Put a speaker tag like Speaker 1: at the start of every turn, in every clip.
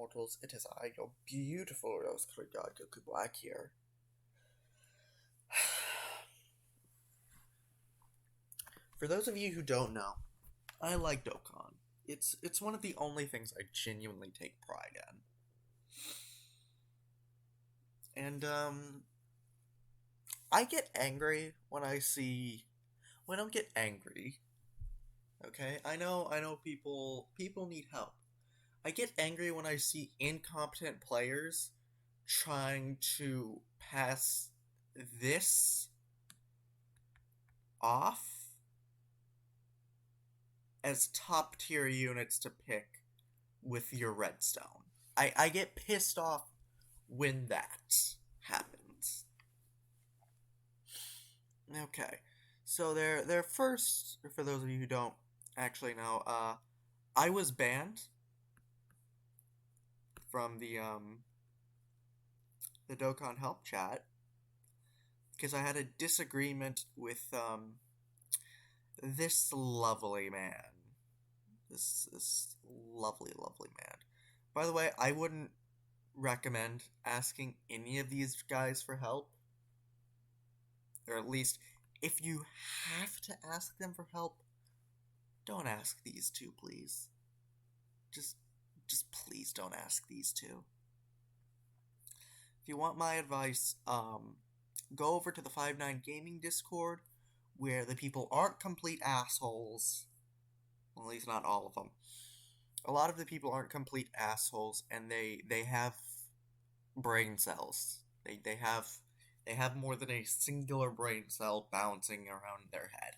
Speaker 1: mortals, it is I, your beautiful rose-colored god, Goku Black here. For those of you who don't know, I like Dokkan. It's one of the only things I genuinely take pride in. And, I get angry when I see... Well, I don't get angry, okay? I know people need help. I get angry when I see incompetent players trying to pass this off as top tier units to pick with your redstone. I get pissed off when that happens. Okay. So their first, for those of you who don't actually know, I was banned from the Dokkan help chat because I had a disagreement with this lovely man. This lovely man. By the way, I wouldn't recommend asking any of these guys for help. Or at least, if you have to ask them for help, don't ask these two, please. Just please don't ask these two. If you want my advice, go over to the 5-9 Gaming Discord, where the people aren't complete assholes. Well, at least not all of them. A lot of the people aren't complete assholes, and they have brain cells. They have more than a singular brain cell bouncing around their head.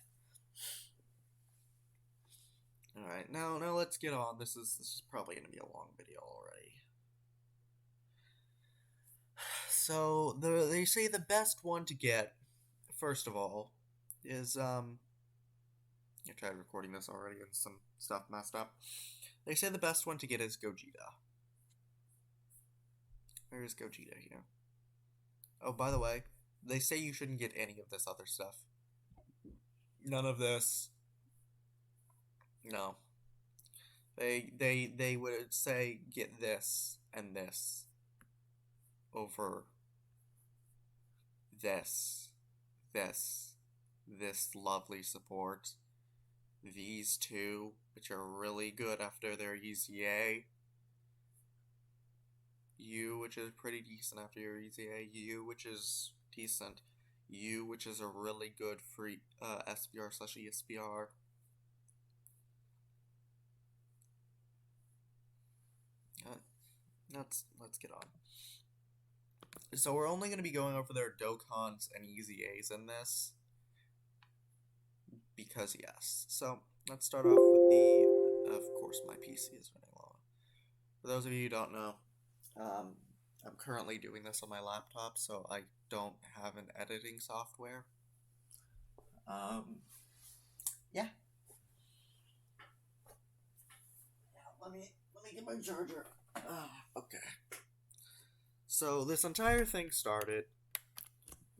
Speaker 1: Alright, now let's get on. This is probably gonna be a long video already. So they say the best one to get, first of all, is I tried recording this already and some stuff messed up. They say the best one to get is Gogeta. Where's Gogeta here? Oh, by the way, they say you shouldn't get any of this other stuff. None of this. No. They would say get this and this over this lovely support. These two, which are really good after their EZA. You, which is pretty decent after your EZA. You, which is decent. You, which is a really good free SBR/ESBR. Let's get on. So we're only going to be going over their Dokkans and EZAs in this. Because yes. So let's start off with the... Of course my PC is running low. For those of you who don't know, I'm currently doing this on my laptop, so I don't have an editing software. Yeah. Let me get my charger. Okay. So this entire thing started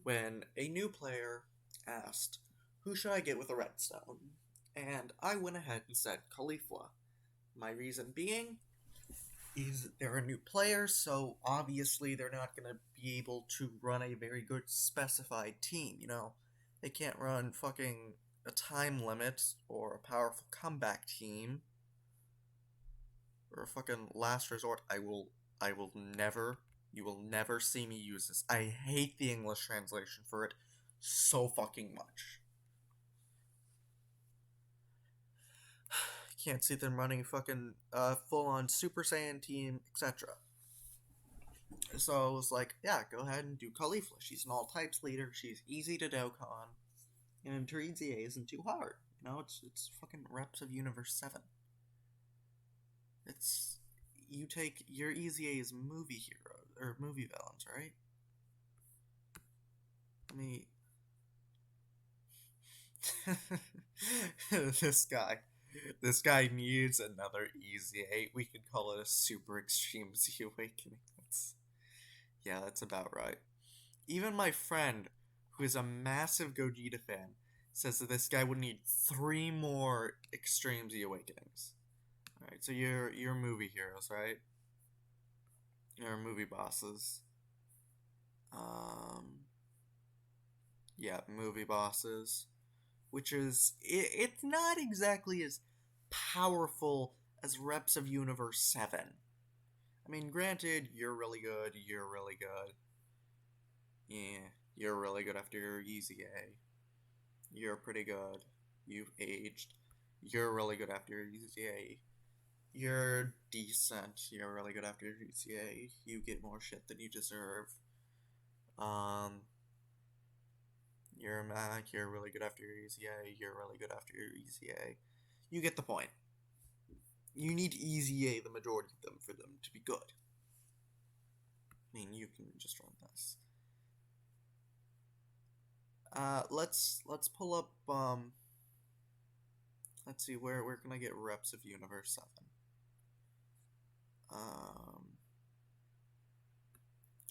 Speaker 1: when a new player asked, who should I get with a redstone? And I went ahead and said Caulifla. My reason being is they're a new player, so obviously they're not going to be able to run a very good specified team, you know? They can't run fucking a time limit or a powerful comeback team or a fucking last resort. You will never see me use this. I hate the English translation for it so fucking much. Can't see them running fucking full-on Super Saiyan team, etc. So I was like, yeah, go ahead and do Caulifla. She's an all-types leader, she's easy to Dokkan, and her EZA isn't too hard. You know, it's fucking reps of Universe 7. It's... You take... Your EZA is movie heroes, or movie villains, right? Let me... This guy needs another EZA. We could call it a Super Extreme Z Awakening. That's about right. Even my friend, who is a massive Gogeta fan, says that this guy would need 3 more Extreme Z Awakenings. Alright, so you're movie heroes, right? Or movie bosses. Yeah, movie bosses. Which is, it's not exactly as powerful as Reps of Universe 7. I mean, granted, you're really good, you're really good. Yeah, you're really good after your EZA. You're pretty good. You've aged. You're really good after your EZA. You're decent. You're really good after your EZA. You get more shit than you deserve. Um, you're a Mac. You're really good after your EZA. You're really good after your EZA. You get the point. You need EZA the majority of them for them to be good. I mean, you can just run this. Let's pull up let's see where can I get reps of Universe 7?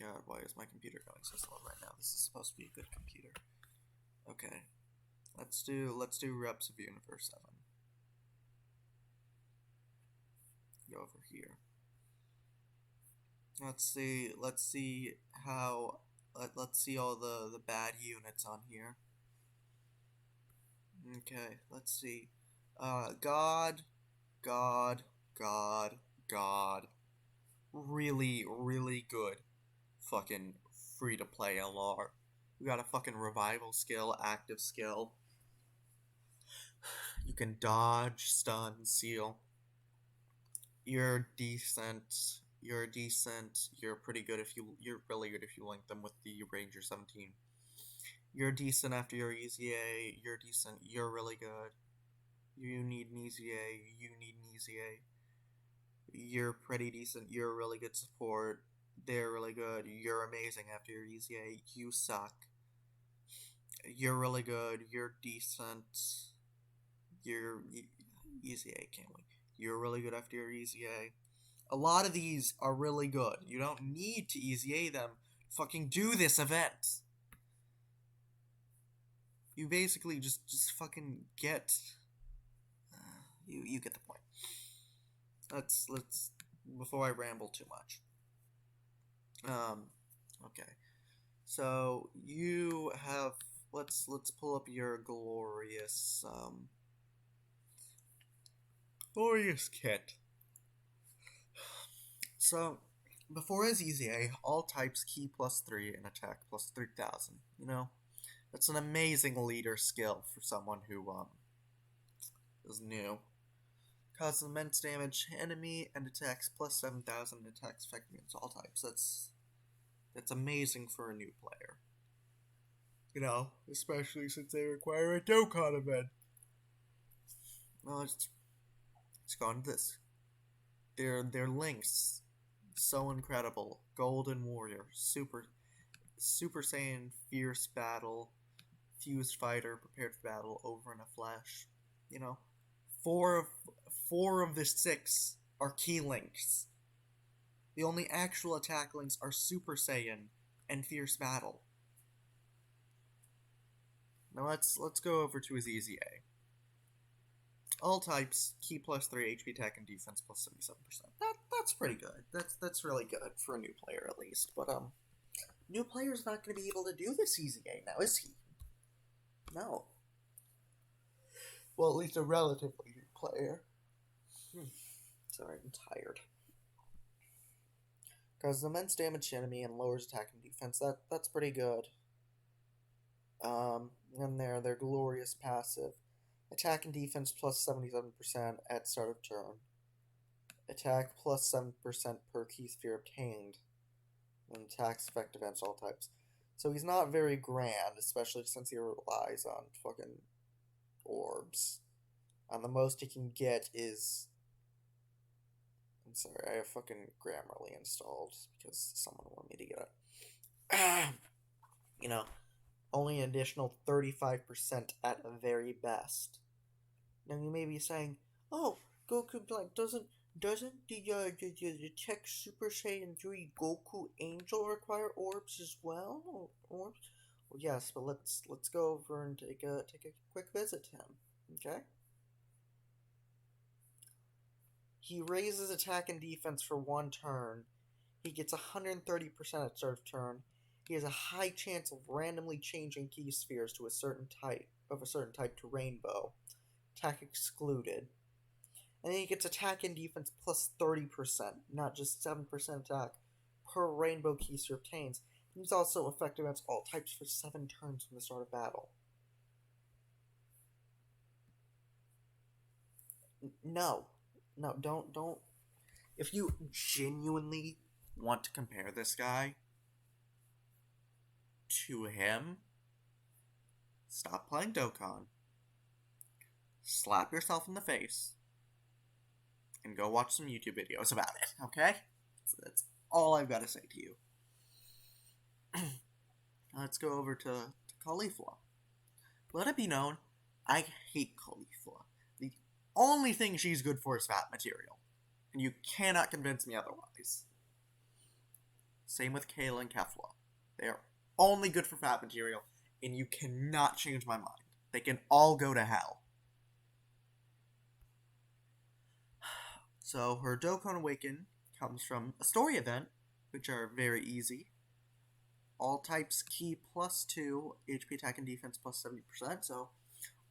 Speaker 1: God, why is my computer going so slow right now? This is supposed to be a good computer. Okay. Let's do reps of Universe 7. Go over here. Let's see how let's see all the bad units on here. Okay, let's see. God, God, God, God. Really, really good fucking free to play LR. We got a fucking revival skill, active skill. You can dodge, stun, seal. You're decent. You're decent. You're pretty good if you're really good if you link them with the Ranger 17. You're decent after your EZA. You're decent. You're really good. You need an EZA. You need an EZA. You're pretty decent. You're really good support. They're really good. You're amazing after your EZA. You suck. You're really good. You're decent. You're EZA. Can't wait. You're really good after your EZA. A lot of these are really good. You don't need to EZA them. Fucking do this event. You basically just fucking get. You get the point. Let's before I ramble too much. Okay. So you have let's pull up your glorious kit. So before his EZA, all types key +3 and attack +3000. You know, that's an amazing leader skill for someone who is new. Causes immense damage enemy and attacks +7000 and attacks effect against all types. That's amazing for a new player. You know, especially since they require a Dokkan event. Well, let's go into this. Their links, so incredible. Golden Warrior, Super Saiyan, Fierce Battle, Fused Fighter, Prepared for Battle, Over in a Flash. You know, four of the 6 are key links. The only actual attack links are Super Saiyan and Fierce Battle. Now let's go over to his EZA. All types, key +3, HP attack and defense +77%. That's pretty good. That's really good for a new player at least. But new player's not going to be able to do this EZA now, is he? No. Well, at least a relatively new player. Sorry, I'm tired. Causes immense damage to enemy and lowers attack and defense. That's pretty good. And their glorious passive. Attack and defense +77% at start of turn. Attack +7% per key sphere obtained. And attacks effective against all types. So he's not very grand, especially since he relies on fucking orbs. And the most he can get is... I'm sorry, I have fucking Grammarly installed because someone wanted me to get it. You know, only an additional 35% at the very best. Now you may be saying, "Oh, Goku like doesn't the Tech Super Saiyan 3 Goku Angel require orbs as well? Orbs? Well, yes, but let's go over and take a quick visit to him. Okay." He raises attack and defense for 1 turn, He gets 130% at start of turn. He has a high chance of randomly changing key spheres to a certain type to rainbow. Attack excluded. And then he gets attack and defense plus 30%, not just 7% attack, per rainbow key sphere obtains. He's also effective against all types for 7 turns from the start of battle. No, don't. If you genuinely want to compare this guy to him, stop playing Dokkan, slap yourself in the face, and go watch some YouTube videos about it, okay? That's all I've got to say to you. Let's go over to Caulifla. Let it be known, I hate Caulifla. The only thing she's good for is fat material, and you cannot convince me otherwise. Same with Kayla and Kefla. They are only good for fat material, and you cannot change my mind. They can all go to hell. So her Dokkan Awakening comes from a story event, which are very easy. All types key plus 2, HP attack and defense plus 70%, so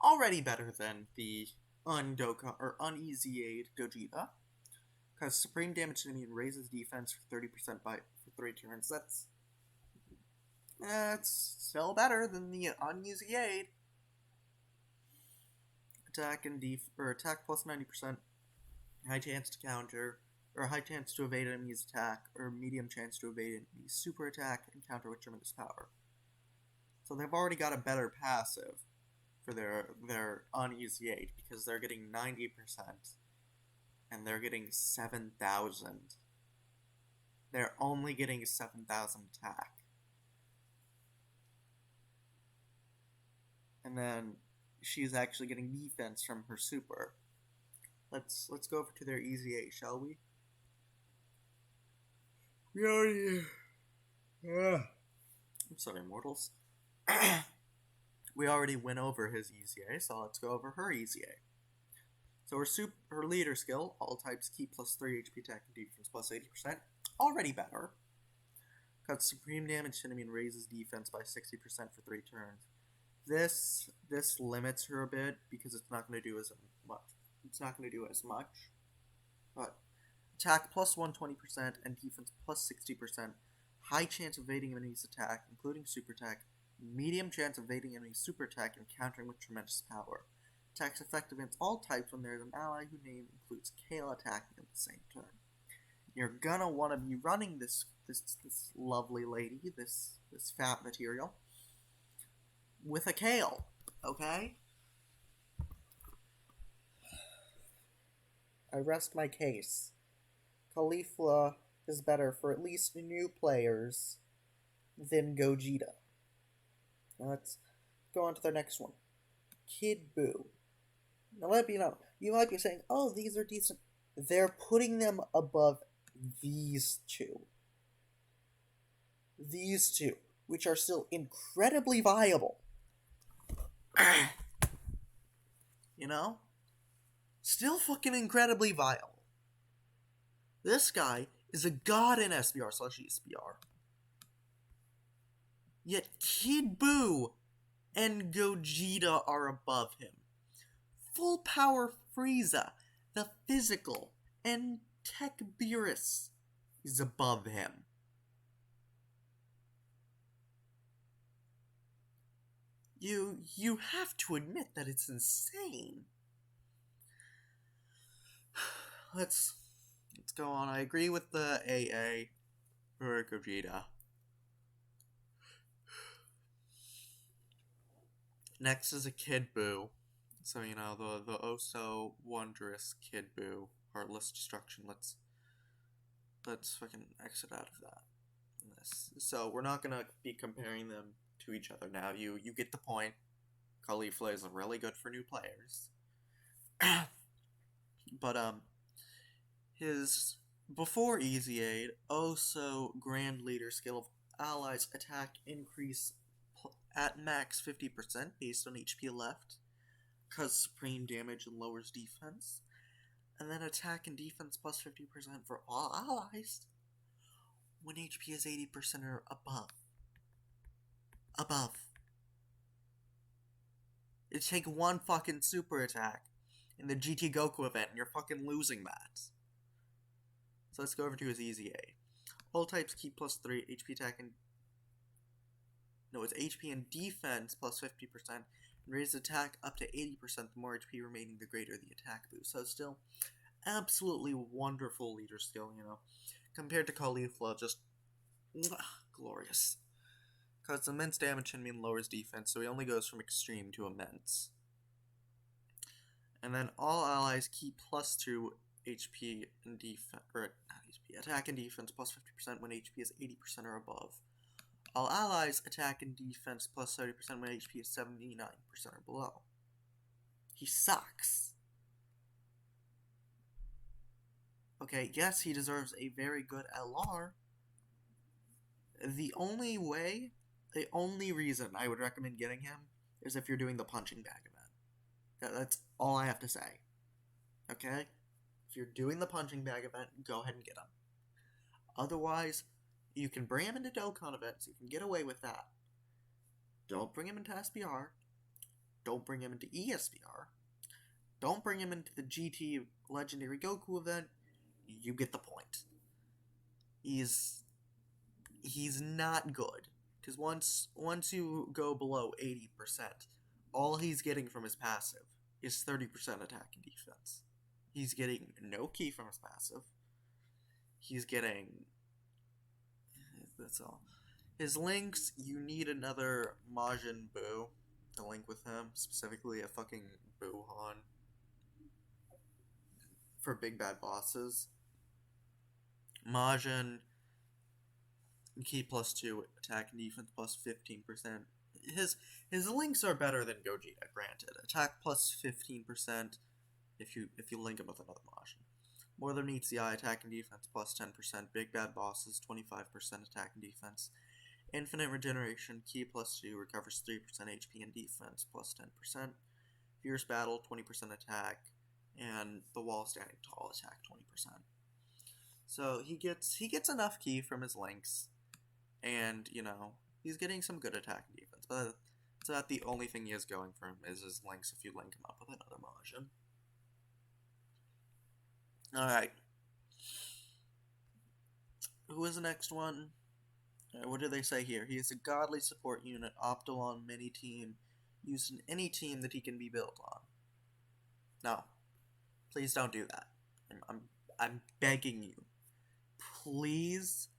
Speaker 1: already better than the uneasy aid Gogeta. Because supreme damage to enemy and raises defense for 30% for 3 turns. That's still better than the uneasy aid. Attack and attack plus 90%, high chance to counter, or high chance to evade enemy's attack, or medium chance to evade enemy's super attack and counter with tremendous power. So they've already got a better passive for their uneasy aid, because they're getting 90%, and they're getting 7,000. They're only getting 7,000 attack. And then she's actually getting defense from her super. Let's go over to their easy A, shall we? We already... I'm sorry, mortals. We already went over his easy A, so let's go over her easy A. So her leader skill, all types key plus 3 HP attack and defense plus 80%, already better. Cuts supreme damage to enemy and raises defense by 60% for 3 turns. This limits her a bit because it's not going to do as much. But attack plus 120% and defense plus 60%. High chance of evading enemy's attack, including super attack. Medium chance of evading enemy's super attack and countering with tremendous power. Attacks effective against all types when there is an ally whose name includes Kale attacking at the same turn. You're gonna want to be running this lovely lady, this fat material, with a Kale, okay? I rest my case. Caulifla is better for at least new players than Gogeta. Now let's go on to their next one. Kid Buu. Now let me know. You might be saying, oh, these are decent. They're putting them above these two. These two, which are still incredibly viable. You know? Still fucking incredibly viable. This guy is a god in SBR/ESBR. Yet Kid Buu and Gogeta are above him. Full power Frieza, the physical, and tech Beerus is above him. You have to admit that it's insane. Let's go on. I agree with the AA for Gogeta. Next is a Kid Buu. So, you know, the oh so wondrous Kid Buu, Heartless Destruction. Let's fucking exit out of that. So we're not gonna be comparing them to each other now. You get the point. Caulifla is really good for new players. But his before Easy Aid, also Grand Leader skill of allies attack increase at max 50% based on HP left, cause supreme damage and lowers defense, and then attack and defense plus 50% for all allies. when HP is 80% or above. Above. It take one fucking super attack in the GT Goku event and you're fucking losing that. So let's go over to his Easy A. All types keep plus 3, HP attack and... No, it's HP and defense plus 50%, and raise attack up to 80%. The more HP remaining, the greater the attack boost. So still, absolutely wonderful leader skill, you know. Compared to Caulifla, just glorious. Causes immense damage and lowers defense, so he only goes from extreme to immense. And then all allies keep plus 2 HP and defense, or not HP, attack and defense plus 50% when HP is 80% or above. All allies attack and defense plus 30% when HP is 79% or below. He sucks. Okay, yes, he deserves a very good LR. The only reason I would recommend getting him is if you're doing the punching bag event. That's all I have to say. Okay? If you're doing the punching bag event, go ahead and get him. Otherwise, you can bring him into Dokkan events. You can get away with that. Don't bring him into SBR. Don't bring him into ESBR. Don't bring him into the GT Legendary Goku event. You get the point. He's not good. Because once you go below 80%, all he's getting from his passive is 30% attack and defense. He's getting no ki from his passive. He's getting... That's all. His links, you need another Majin Buu to link with him. Specifically a fucking Buuhan. For big bad bosses. Majin... Ki plus 2, attack and defense plus 15%. His links are better than Gogeta, granted. Attack plus 15% if you link him with another Majin. More than meets the eye, attack and defense plus 10%. Big bad bosses, 25% attack and defense. Infinite regeneration, ki plus 2, recovers 3% HP and defense plus 10%. Fierce battle, 20% attack. And the wall standing tall, attack 20%. So he gets enough ki from his links. And, you know, he's getting some good attack and defense. But it's not the only thing he has going for him is his links if you link him up with another Majin. Alright. Who is the next one? What do they say here? He is a godly support unit, Optilon mini team, used in any team that he can be built on. No. Please don't do that. I'm begging you. Please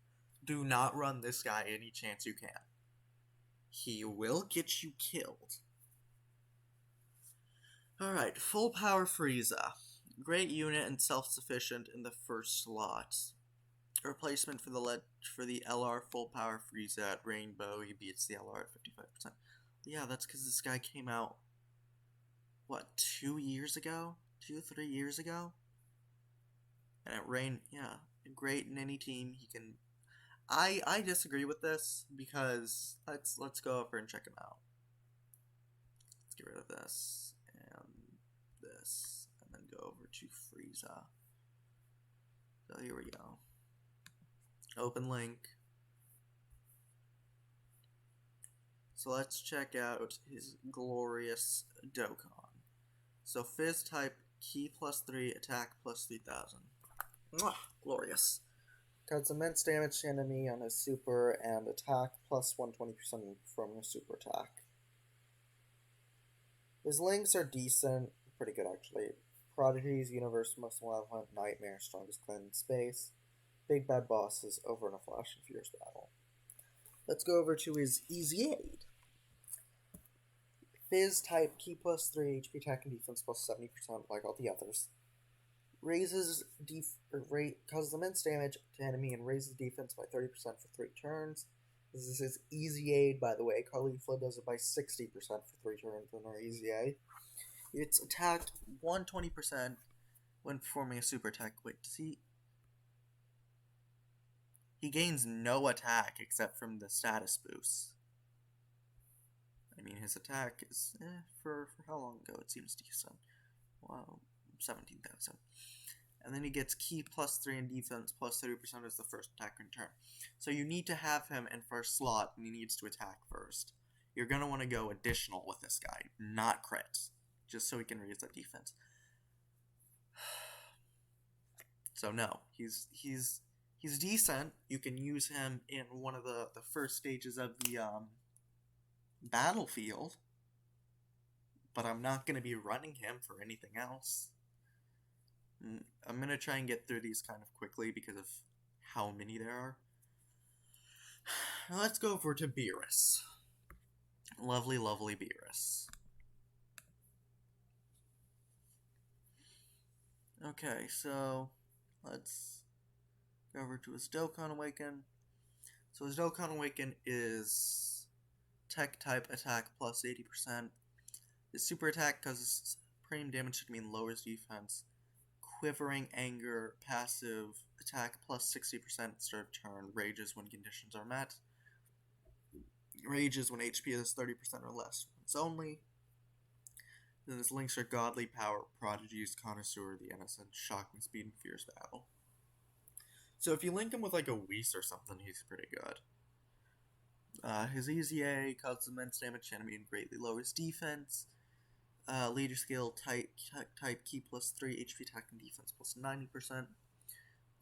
Speaker 1: do not run this guy any chance you can. He will get you killed. Alright, full power Frieza. Great unit and self-sufficient in the first slot. A replacement for the LR full power Frieza at Rainbow. He beats the LR at 55%. Yeah, that's because this guy came out, what, 2 years ago? 3 years ago? And at great in any team. He can... I disagree with this, because let's go over and check him out. Let's get rid of this, and this, and then go over to Frieza. So here we go. Open link. So let's check out his glorious Dokkan. So Fizz type, ki plus 3, attack plus 3000. Mwah, glorious. Does immense damage to enemy on his super and attack plus 120% from his super attack. His links are decent, pretty good actually. Prodigies, Universe, Most Malevolent, Nightmare, Strongest Clan in Space, Big Bad Bosses, Over in a Flash, and Fierce Battle. Let's go over to his Easy Aid. Fizz type, ki plus 3, HP attack and defense plus 70% like all the others. Causes immense damage to enemy and raises defense by 30% for 3 turns. This is his Easy Aid, by the way. Caulifla does it by 60% for 3 turns in our Easy Aid. It's attacked 120% when performing a super attack. Wait, does he... He gains no attack except from the status boost. I mean, his attack is, for how long ago? It seems decent. Wow, 17,000. and then he gets ki +3 and defense +30% as the first attack in turn. So you need to have him in first slot, and he needs to attack first. You're going to want to go additional with this guy, not crits, just so he can raise that defense. So no, he's decent. You can use him in one of the first stages of the battlefield, but I'm not going to be running him for anything else. I'm going to try and get through these kind of quickly because of how many there are. Now let's go over to Beerus. Lovely, lovely Beerus. Okay, so let's go over to his Dokkan Awaken. So his Dokkan Awaken is Tech type attack plus 80%. His super attack causes supreme damage to mean lowers defense. Quivering Anger passive attack plus 60% start of turn. Rages when conditions are met. Rages when HP is 30% or less. It's only. Then his links are Godly Power, Prodigies, Connoisseur, the Innocent, Shocking Speed, and Fierce Battle. So if you link him with like a Whis or something, he's pretty good. His Easy A causes immense damage to enemy and greatly lowers defense. Leader skill type Ki +3, HP attack and defense +90%.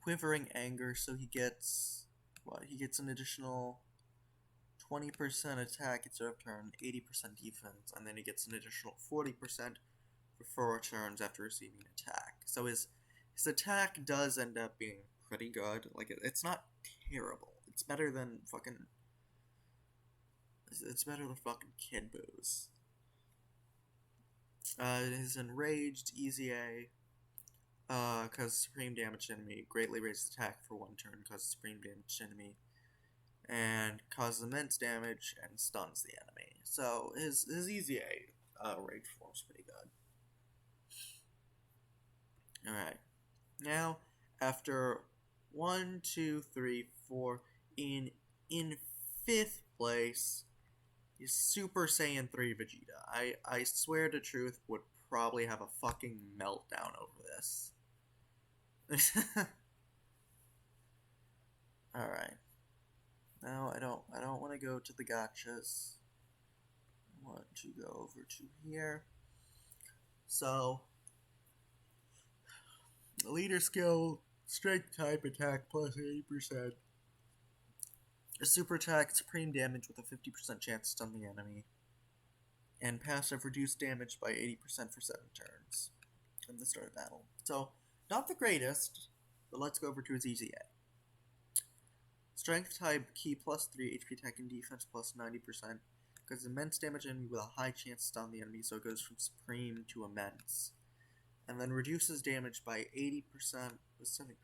Speaker 1: Quivering Anger, so he gets an additional 20% attack instead of turn, 80% defense, and then he gets an additional 40% for 4 turns after receiving an attack. So his attack does end up being pretty good. Like, it's not terrible. It's better than fucking Kid Boo's. His Enraged, Easy A, causes supreme damage to enemy, greatly raises attack for 1 turn, causes supreme damage to enemy, and causes immense damage and stuns the enemy. So his Easy A rage form's pretty good. Alright. Now, after 1, 2, 3, 4, in 5th place is Super Saiyan 3 Vegeta. I swear to truth would probably have a fucking meltdown over this. Alright. Now I don't want to go to the gotchas. I want to go over to here. So leader skill, strength type attack plus 80%. A super attack, supreme damage with a 50% chance to stun the enemy. And passive, reduced damage by 80% for 7 turns from the start of battle. So, not the greatest, but let's go over to his Easy A. Strength type, Ki +3, HP attack and defense plus 90%. Because immense damage enemy with a high chance to stun the enemy, so it goes from supreme to immense. And then reduces damage by 80% with 70%.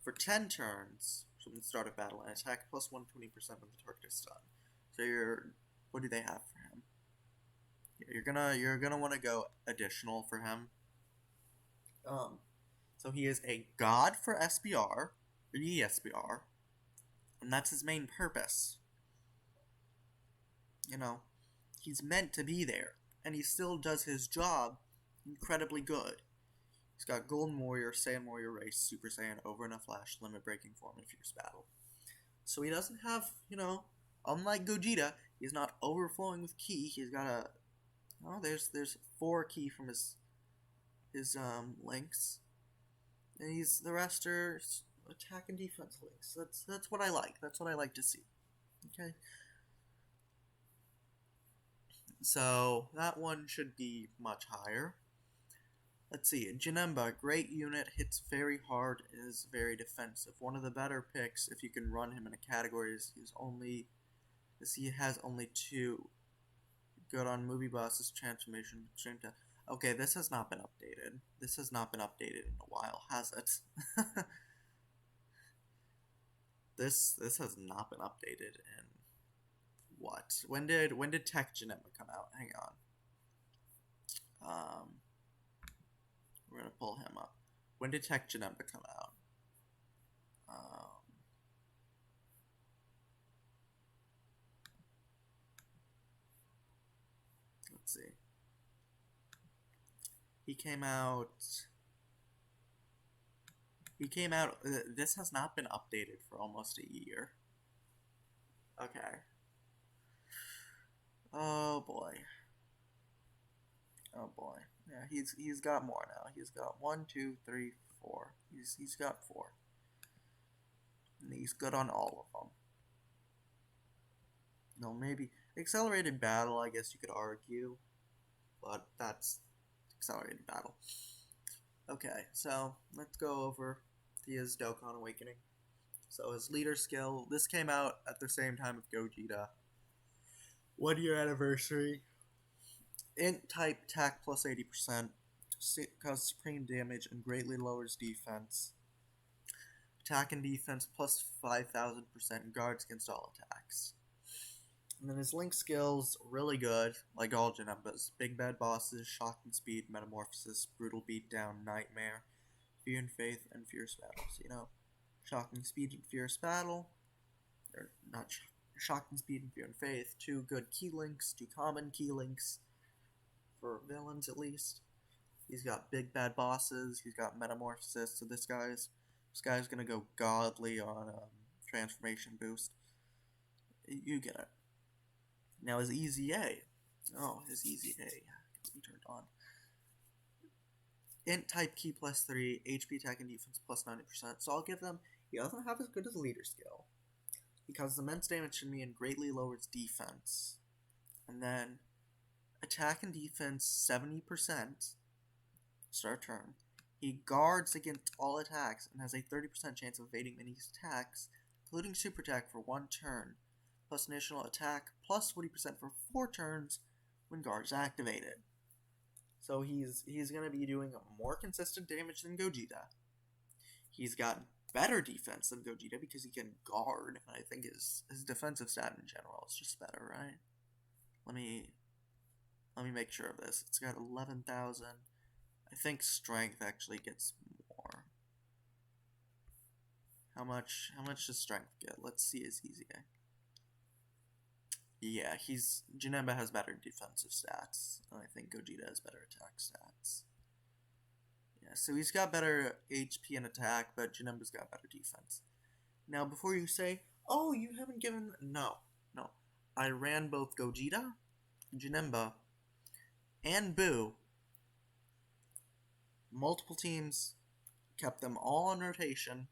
Speaker 1: For 10 turns from the start of battle, and attack plus 120% when the target is stunned. So what do they have for him? You're gonna want to go additional for him. So he is a god for SBR, or ESBR, and that's his main purpose. You know, he's meant to be there, and he still does his job incredibly good. He's got Golden Warrior, Saiyan Warrior Race, Super Saiyan, Over and a Flash, Limit Breaking Form, and Fierce Battle. So he doesn't have, unlike Gogeta, he's not overflowing with Ki. He's got there's 4 Ki from his links, and the rest are attack and defense links. That's what I like. That's what I like to see. Okay. So that one should be much higher. Let's see, Janemba, great unit, hits very hard, is very defensive. One of the better picks, if you can run him in a category, is he has only 2. Good on movie buses, transformation, stream to. Okay, this has not been updated. This has not been updated in a while, has it? This has not been updated in what? When did Tech Janemba come out? Hang on. We're gonna pull him up. When did Tech Janemba come out? Let's see. He came out He came out. This has not been updated for almost a year. Okay. Oh boy. Oh boy. Yeah, he's got more now. He's got 1, 2, 3, 4. He's got 4. And he's good on all of them. No, maybe accelerated battle, I guess you could argue, but that's accelerated battle. Okay, so let's go over his Dokkan Awakening. So his leader skill, this came out at the same time of Gogeta. 1 year anniversary. Int type attack plus 80%, causes supreme damage and greatly lowers defense. Attack and defense plus 5,000% and guards against all attacks. And then his link skills, really good, like all Janemba's. Big bad bosses, shock and speed, metamorphosis, brutal beatdown, nightmare, fear and faith, and fierce battles. You know, shocking speed and fierce battle, or not shocking speed and fear and faith. 2 good key links, 2 common key links, for villains at least. He's got big bad bosses, he's got metamorphosis, so this guy's gonna go godly on transformation boost. You get it. Now his EZA. Oh, his EZA gets me turned on. Int type key plus 3, HP attack and defense plus 90%. So I'll give them. He doesn't have as good as leader skill, because immense damage to me and greatly lowers defense. And then attack and defense 70%. Start turn. He guards against all attacks and has a 30% chance of evading many attacks, including super attack for 1 turn. Plus additional attack, plus 40% for 4 turns when guard is activated. So he's going to be doing more consistent damage than Gogeta. He's got better defense than Gogeta because he can guard, and I think his defensive stat in general is just better, right? Let me make sure of this. It's got 11,000. I think strength actually gets more. How much does strength get? Let's see his EZA. Yeah, Janemba has better defensive stats, and I think Gogeta has better attack stats. Yeah, so he's got better HP and attack, but Janemba's got better defense. Now, before you say, oh, you haven't given... No. I ran both Gogeta, Janemba, and Boo. Multiple teams, kept them all on rotation,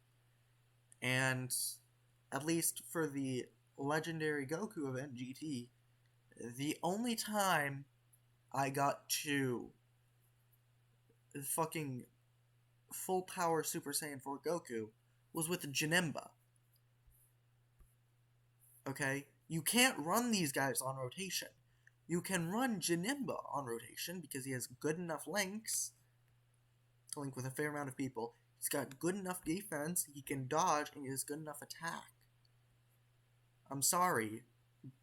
Speaker 1: and at least for the Legendary Goku event, GT, the only time I got to fucking full power Super Saiyan 4 Goku was with Janemba. Okay? You can't run these guys on rotation. You can run Janemba on rotation because he has good enough links to link with a fair amount of people. He's got good enough defense, he can dodge, and he has good enough attack. I'm sorry,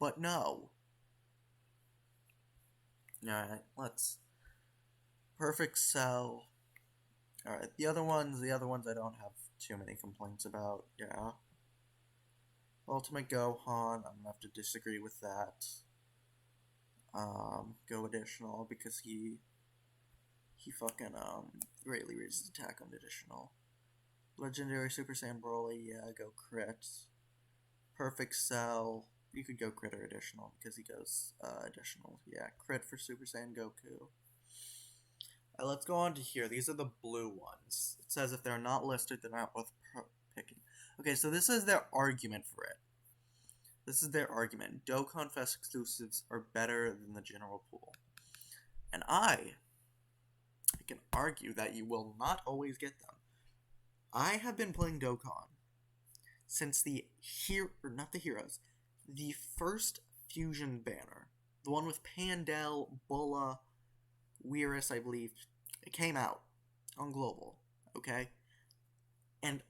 Speaker 1: but no. Alright, let's... Perfect Cell. Alright, the other ones I don't have too many complaints about, yeah. Ultimate Gohan, I'm gonna have to disagree with that. Go additional, because he fucking, greatly raises attack on additional. Legendary Super Saiyan Broly, yeah, go crit. Perfect Cell, you could go crit or additional, because he goes, additional. Yeah, crit for Super Saiyan Goku. Alright, let's go on to here. These are the blue ones. It says if they're not listed, they're not worth picking. Okay, so this is their argument for it. This is their argument. Dokkan Fest exclusives are better than the general pool. And I can argue that you will not always get them. I have been playing Dokkan since the first Fusion banner. The one with Pandel, Bulla, Beerus, I believe. It came out on Global, okay? And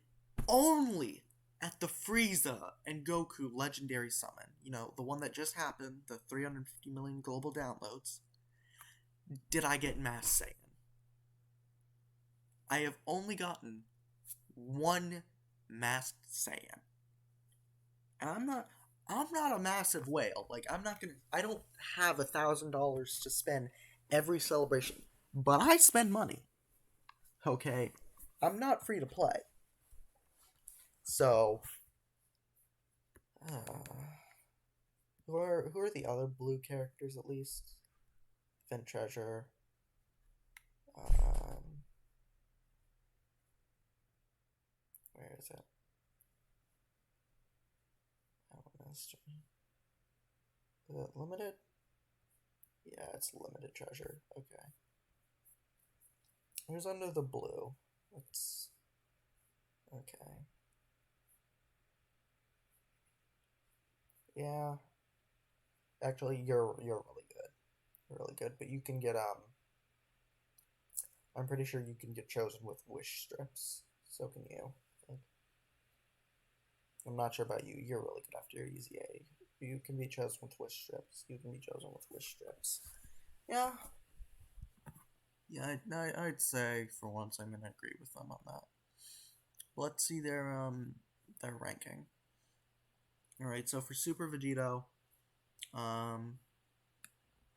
Speaker 1: only at the Frieza and Goku Legendary Summon, you know, the one that just happened, the 350 million global downloads, did I get Mass Saiyan. I have only gotten one Masked Saiyan. And I'm not a massive whale. Like, I don't have $1,000 to spend every celebration. But I spend money. Okay? I'm not free to play. So, who are the other blue characters at least? Vent Treasure. Where is it? Master. Is it limited? Yeah, it's limited treasure. Okay. Who's under the blue? Let's. Okay. Yeah. Actually, you're really good. You're really good, but you can get I'm pretty sure you can get chosen with wish strips. So can you. I think. I'm not sure about you. You're really good after your easy A. You can be chosen with wish strips. You can be chosen with wish strips. Yeah. Yeah, I'd say for once I'm gonna agree with them on that. Let's see their ranking. All right, so for Super Vegito,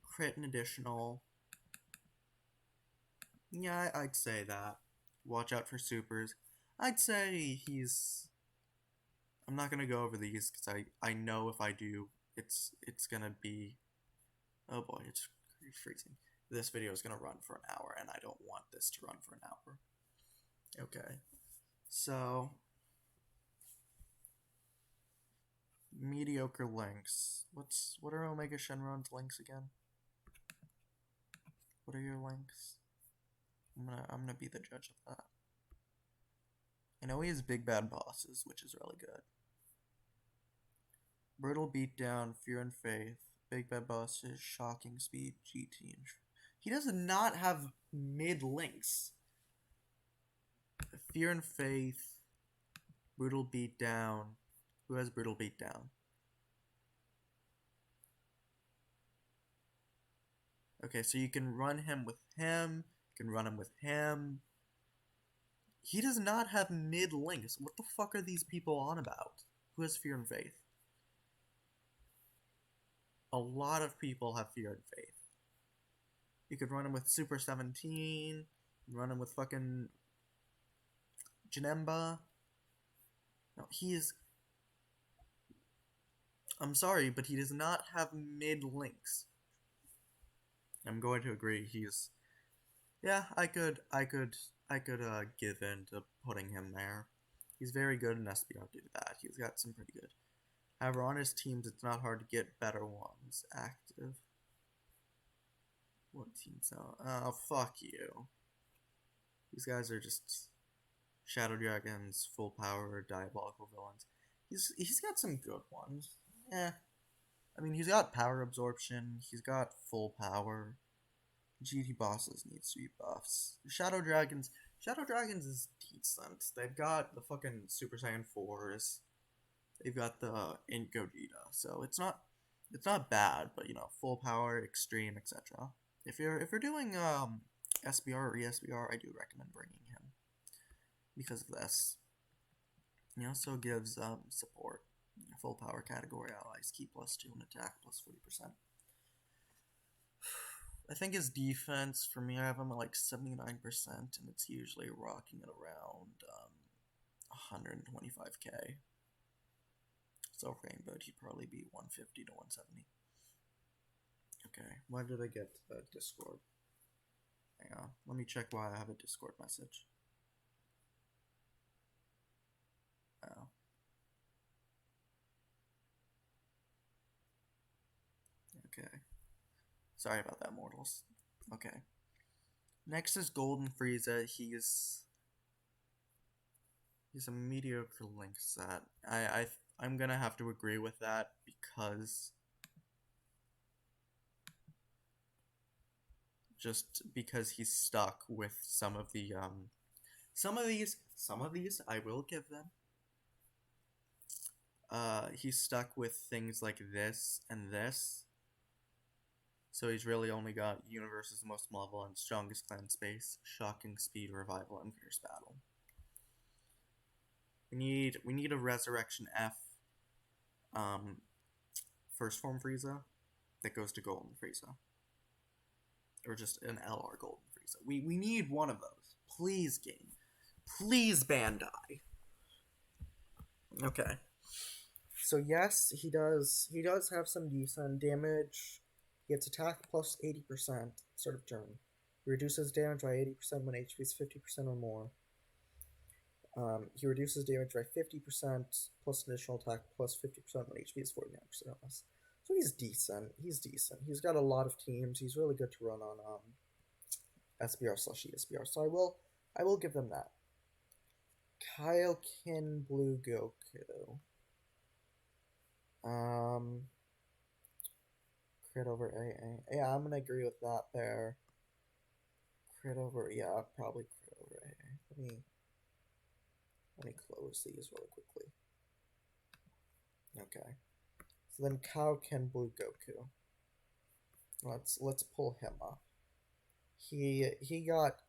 Speaker 1: crit and additional. Yeah, I'd say that. Watch out for supers. I'd say he's. I'm not gonna go over these because I know if I do, it's gonna be. Oh boy, it's freezing. This video is gonna run for an hour, and I don't want this to run for an hour. Okay, so mediocre links. What are Omega Shenron's links again? What are your links? I'm gonna be the judge of that. I know he has big bad bosses, which is really good. Brutal beatdown, fear and faith, big bad bosses, shocking speed, GT. He does not have mid links. Fear and faith, brutal beatdown. Who has brutal beatdown? Okay, so you can run him with him. You can run him with him. He does not have mid links. What the fuck are these people on about? Who has fear and faith? A lot of people have fear and faith. You could run him with Super 17. Run him with fucking Janemba. No, he is. I'm sorry, but he does not have mid links. I'm going to agree. He's. Yeah, I could give in to putting him there. He's very good in SBR due to that. He's got some pretty good. However, on his teams, it's not hard to get better ones active. What teams now? Oh, fuck you. These guys are just Shadow Dragons, full power, diabolical villains. He's got some good ones. Eh. I mean, he's got power absorption. He's got full power. GT bosses need sweet buffs. Shadow Dragons is decent. They've got the fucking Super Saiyan 4s. They've got the Int Gogeta, so it's not bad, but you know, full power, extreme, etc. If you're doing SBR or ESBR, I do recommend bringing him because of this. He also gives support. Full power category allies keep +2 and attack +40%. I think his defense, for me, I have him at like 79%, and it's usually rocking at around 125k. So Rainbow, he'd probably be 150 to 170. Okay, why did I get Discord? Hang on, let me check why I have a Discord message. Oh. Okay. Sorry about that, mortals. Okay. Next is Golden Frieza. He's a mediocre link set. I'm gonna have to agree with that because he's stuck with some of these I will give them. He's stuck with things like this and this. So he's really only got Universe's most malevolent, strongest clan space, shocking speed, revival, and fierce battle. We need a Resurrection F first form Frieza that goes to Golden Frieza. Or just an LR Golden Frieza. We need one of those. Please, game. Please, Bandai. Okay. So yes, he does have some decent damage. He gets attack plus 80% sort of turn. He reduces damage by 80% when HP is 50% or more. He reduces damage by 50% plus additional attack plus 50% when HP is 49% or less. So he's decent. He's decent. He's got a lot of teams. He's really good to run on SBR/ESBR. So I will give them that. Kaioken Blue Goku. Crit over AA. Yeah, I'm gonna agree with that there. Crit over, yeah, probably crit over AA. Let me close these really quickly. Okay. So then Kaioken Blue Goku. Let's pull him up. He got,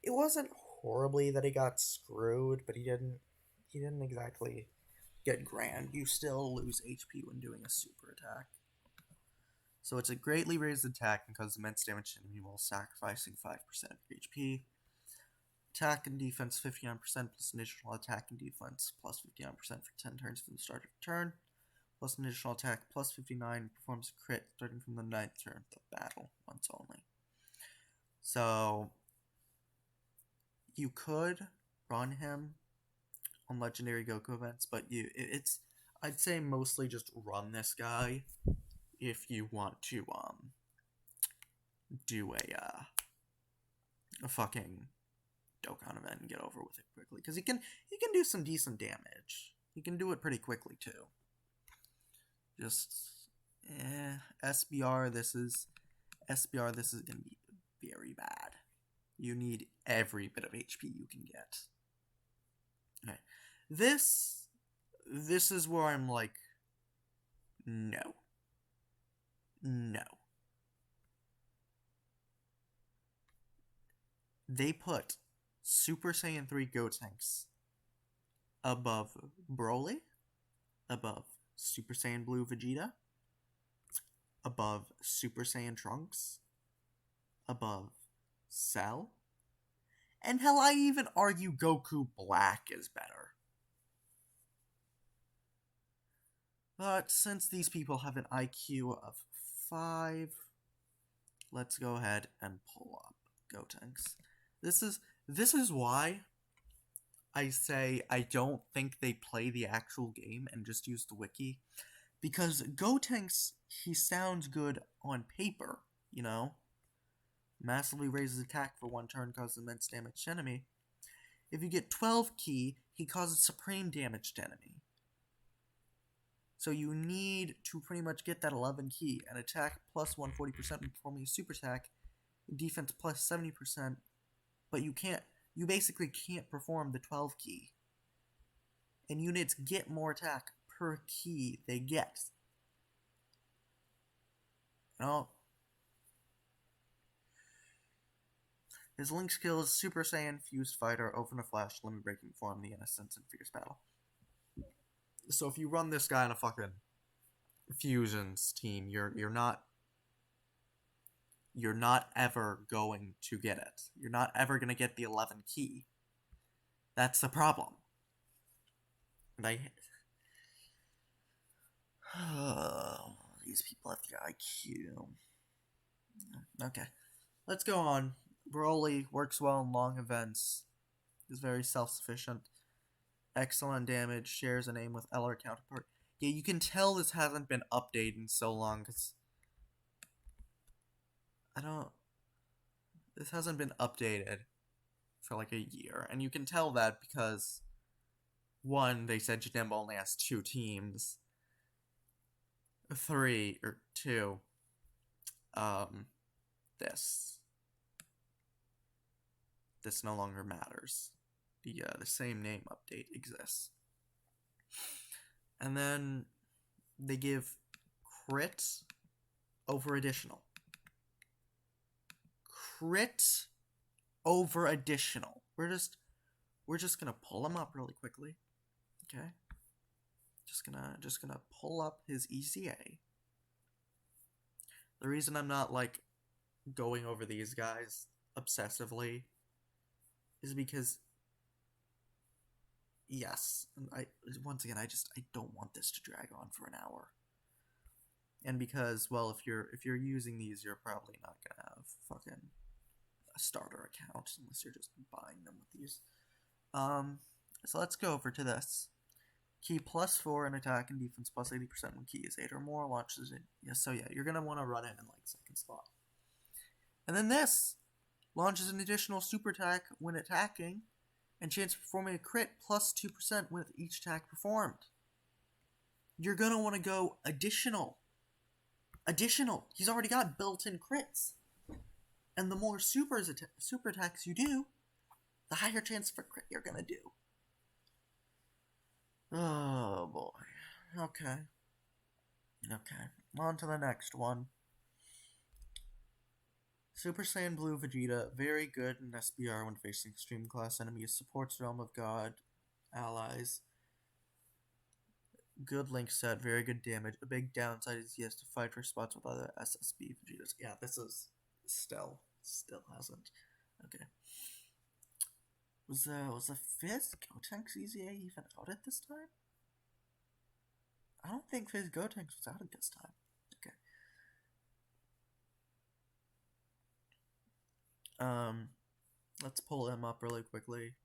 Speaker 1: it wasn't horribly that he got screwed, but he didn't exactly get grand. You still lose HP when doing a super attack. So it's a greatly raised attack and causes immense damage to enemy while sacrificing 5% of HP. Attack and defense 59% plus additional attack and defense plus 59% for 10 turns from the start of the turn. Plus an additional attack plus 59 performs a crit starting from the 9th turn of the battle once only. So you could run him on legendary Goku events, but it's I'd say mostly just run this guy if you want to do a fucking Dokkan event and get over with it quickly, because he can do some decent damage. He can do it pretty quickly too. Just SBR. This is gonna be very bad. You need every bit of HP you can get. Okay. This is where I'm like, no. They put Super Saiyan 3 Gotenks above Broly, above Super Saiyan Blue Vegeta, above Super Saiyan Trunks, above Cell, and hell, I even argue Goku Black is better. But since these people have an IQ of 5, let's go ahead and pull up Gotenks. This is why I say I don't think they play the actual game and just use the wiki. Because Gotenks, he sounds good on paper, you know? Massively raises attack for 1 turn, causes immense damage to enemy. If you get 12 ki, he causes supreme damage to enemy. So you need to pretty much get that 11 ki, and attack plus 140% when performing a super attack, defense plus 70%, but you basically can't perform the 12 ki. And units get more attack per ki they get. His link skill is Super Saiyan, Fused Fighter, Open a Flash, Limit Breaking Form, the Innocence, and Fierce Battle. So if you run this guy on a fucking Fusions team, you're not ever going to get it. You're not ever going to get the 11 ki. That's the problem. These people have the IQ. Okay. Let's go on. Broly works well in long events. Is very self-sufficient. Excellent damage. Shares a name with LR counterpart. Yeah, you can tell this hasn't been updated in so long, because this hasn't been updated for like a year, and you can tell that because 1, they said Janemba only has 2 teams. 3 or 2, this no longer matters. The same name update exists. And then they give crit over additional. Crit over additional. We're just gonna pull him up really quickly. Okay. Just gonna pull up his ECA. The reason I'm not like going over these guys obsessively is because yes, once again, I don't want this to drag on for an hour. And because, well, if you're using these, you're probably not gonna have fucking a starter account unless you're just buying them with these. So let's go over to this. Key +4 in attack and defense plus 80% when key is 8 or more launches it. Yes, so yeah, you're gonna want to run it in like second slot. And then this launches an additional super attack when attacking, and chance of performing a crit plus 2% with each attack performed. You're gonna want to go additional. He's already got built-in crits. And the more super attacks you do, the higher chance for crit you're gonna do. Oh boy. Okay. On to the next one. Super Saiyan Blue Vegeta, very good in SBR when facing extreme class enemies, supports Realm of God, allies. Good link set, very good damage. A big downside is he has to fight for spots with other SSB Vegetas. Yeah, this is still hasn't. Okay. Was the Fizz Gotenks EZA even out at this time? I don't think Fizz Gotenks was out at this time. Okay. Let's pull him up really quickly.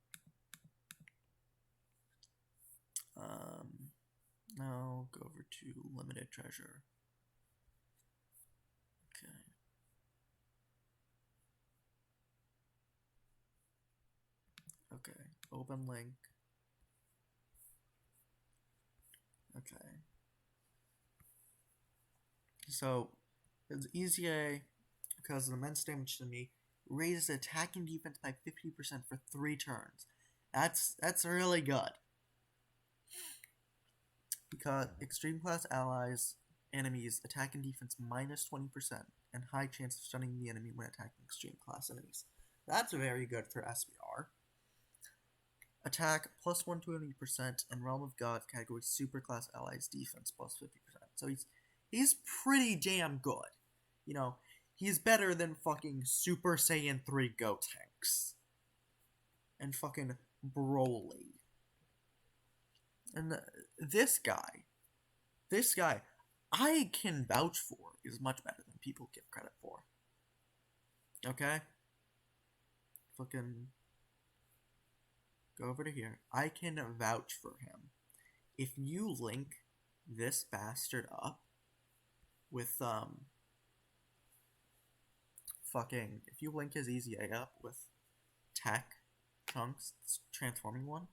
Speaker 1: Now go over to limited treasure. Okay. Okay. Open link. Okay. So his EZA, because of immense damage to me, raises attack and defense by 50% for 3 turns. That's really good. Because extreme class allies, enemies, attack and defense minus 20%, and high chance of stunning the enemy when attacking extreme class enemies. That's very good for SBR. Attack plus 120%, and Realm of God category super class allies defense plus 50%. So he's pretty damn good. You know, he's better than fucking Super Saiyan 3 Gotenks. And fucking Broly. And this guy, I can vouch for is much better than people give credit for. Okay? Fucking go over to here. I can vouch for him. If you link this bastard up with, if you link his EZA up with Tech Trunks, transforming one,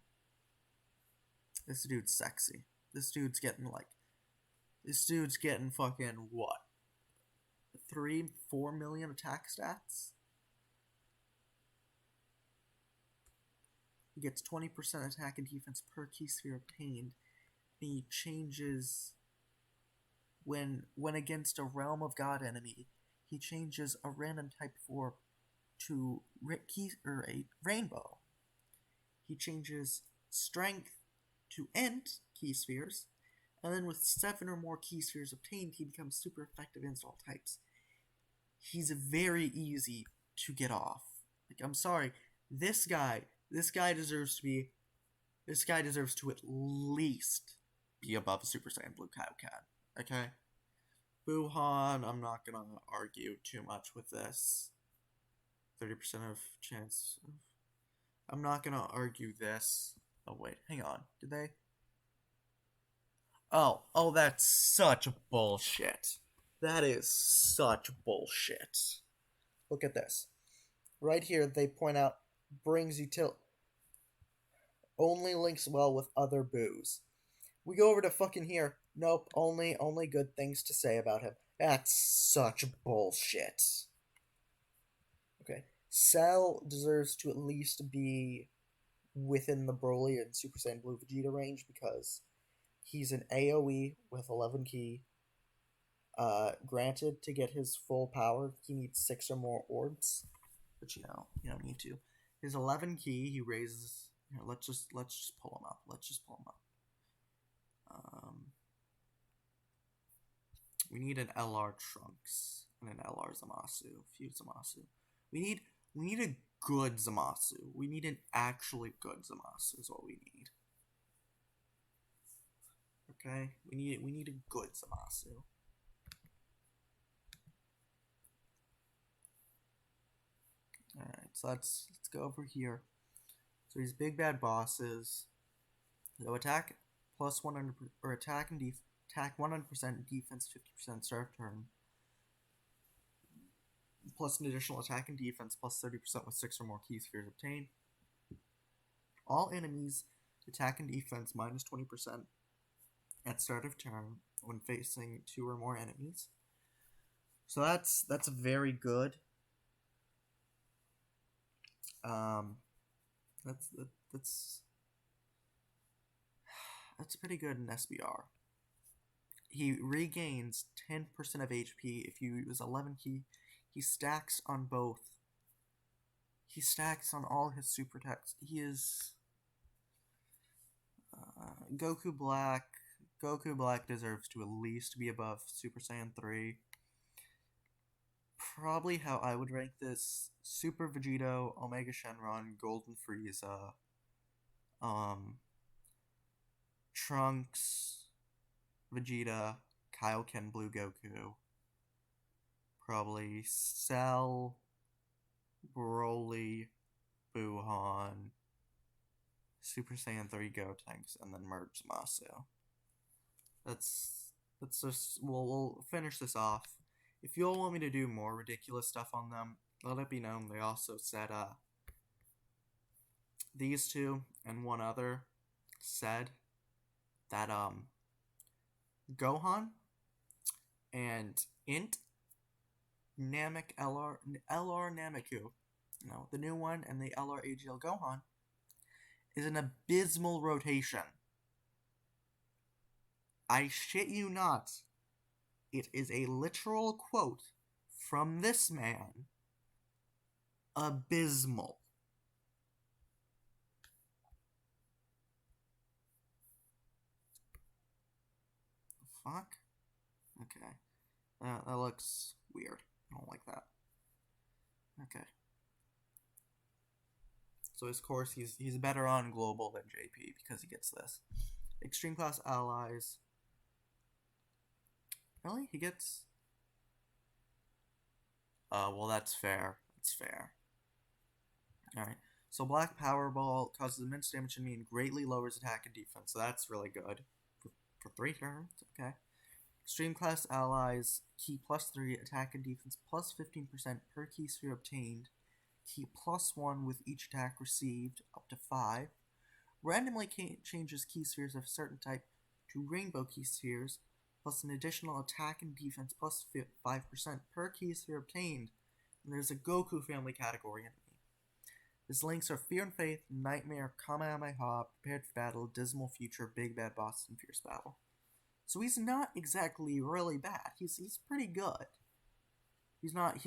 Speaker 1: this dude's sexy. This dude's getting fucking what? 3-4 million attack stats? He gets 20% attack and defense per key sphere obtained. He changes when against a Realm of God enemy, he changes a random type 4 to a rainbow. He changes strength to Ent key spheres, and then with 7 or more key spheres obtained, he becomes super effective against all types. He's very easy to get off. Like, I'm sorry, this guy deserves to at least be above Super Saiyan Blue Kaioken. Okay? Buhan, I'm not gonna argue too much with this. 30% of chance. I'm not gonna argue this. Oh, wait, hang on. Did they? Oh, that's such bullshit. That is such bullshit. Look at this. Right here, they point out, brings utility. Only links well with other boos. We go over to fucking here. Nope, only good things to say about him. That's such bullshit. Okay. Cell deserves to at least be within the Broly and Super Saiyan Blue Vegeta range because he's an AoE with 11 key. Granted, to get his full power, he needs 6 or more orbs, but you don't need to. His 11 key, he raises. Here, let's just pull him up. We need an LR Trunks and an LR Zamasu, feud Zamasu. We need a good Zamasu. We need an actually good Zamasu is what we need. Okay, we need a good Zamasu. Alright, so let's go over here. So these big bad bosses, they'll attack plus 100 or attack 100%, defense 50% start of turn. Plus an additional attack and defense plus 30% with 6 or more key spheres obtained. All enemies attack and defense minus 20% at start of turn when facing 2 or more enemies. So that's very good. That's pretty good in SBR. He regains 10% of HP if you use 11 key. He stacks on both. He stacks on all his super attacks. He is Goku Black. Goku Black deserves to at least be above Super Saiyan 3. Probably how I would rank this: Super Vegito, Omega Shenron, Golden Frieza, Trunks, Vegeta, Kaioken Blue Goku, probably Cell, Broly, Buhan, Super Saiyan 3 Gotenks, and then merge Zamasu. That's just, we'll finish this off. If you all want me to do more ridiculous stuff on them, let it be known. They also said, these two and one other said that, Gohan and Int Namek LR Nameku, the new one, and the LR AGL Gohan is an abysmal rotation. I shit you not. It is a literal quote from this man. Abysmal. Fuck? Okay. That looks weird. I don't like that. Okay. So of course he's better on global than JP because he gets this. Extreme class allies. Really? He gets... well, that's fair. That's fair. Alright. So Black Power Ball causes immense damage to me and greatly lowers attack and defense. So that's really good. For 3 turns. Okay. Extreme class allies, key plus 3, attack and defense plus 15% per key sphere obtained. Key plus 1 with each attack received, up to 5. Randomly changes key spheres of a certain type to rainbow key spheres, plus an additional attack and defense plus 5% per key sphere obtained. And there's a Goku family category enemy. His links are Fear and Faith, Nightmare, Kamehameha, Prepared for Battle, Dismal Future, Big Bad Boss, and Fierce Battle. So he's not exactly really bad. He's pretty good. He's not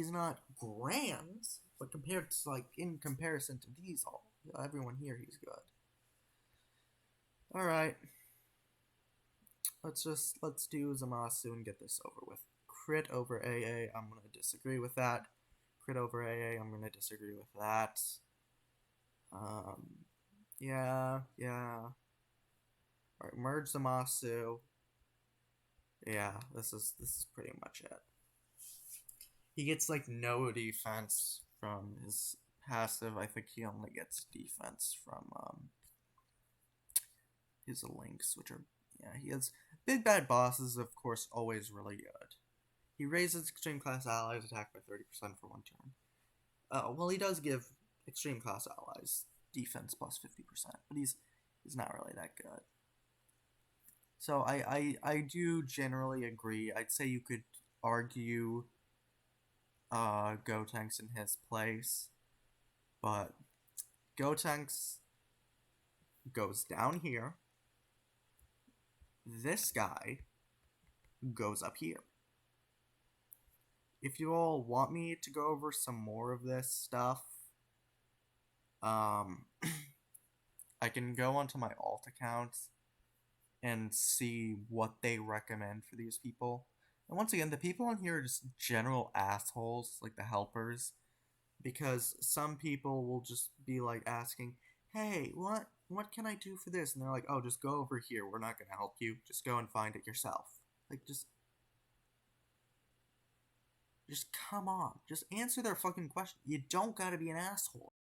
Speaker 1: grand, but compared to, in comparison to these all, everyone here, he's good. Alright. Let's do Zamasu and get this over with. Crit over AA, I'm gonna disagree with that. Crit over AA, I'm gonna disagree with that. Yeah. Alright, merge Zamasu. Yeah, this is pretty much it. He gets no defense from his passive. I think he only gets defense from his links, which are, he has big bad bosses, of course, always really good. He raises extreme class allies attack by 30% for 1 turn. Well, he does give extreme class allies defense plus 50%, but he's not really that good. So I do generally agree. I'd say you could argue Gotenks in his place, but Gotenks goes down here. This guy goes up here. If you all want me to go over some more of this stuff, I can go onto my alt accounts and see what they recommend for these people. And once again, the people on here are just general assholes, like the helpers, because some people will just be asking, hey, what what can I do for this? And they're like, oh, just go over here. We're not going to help you. Just go and find it yourself. Like, just come on. Just answer their fucking question. You don't gotta be an asshole.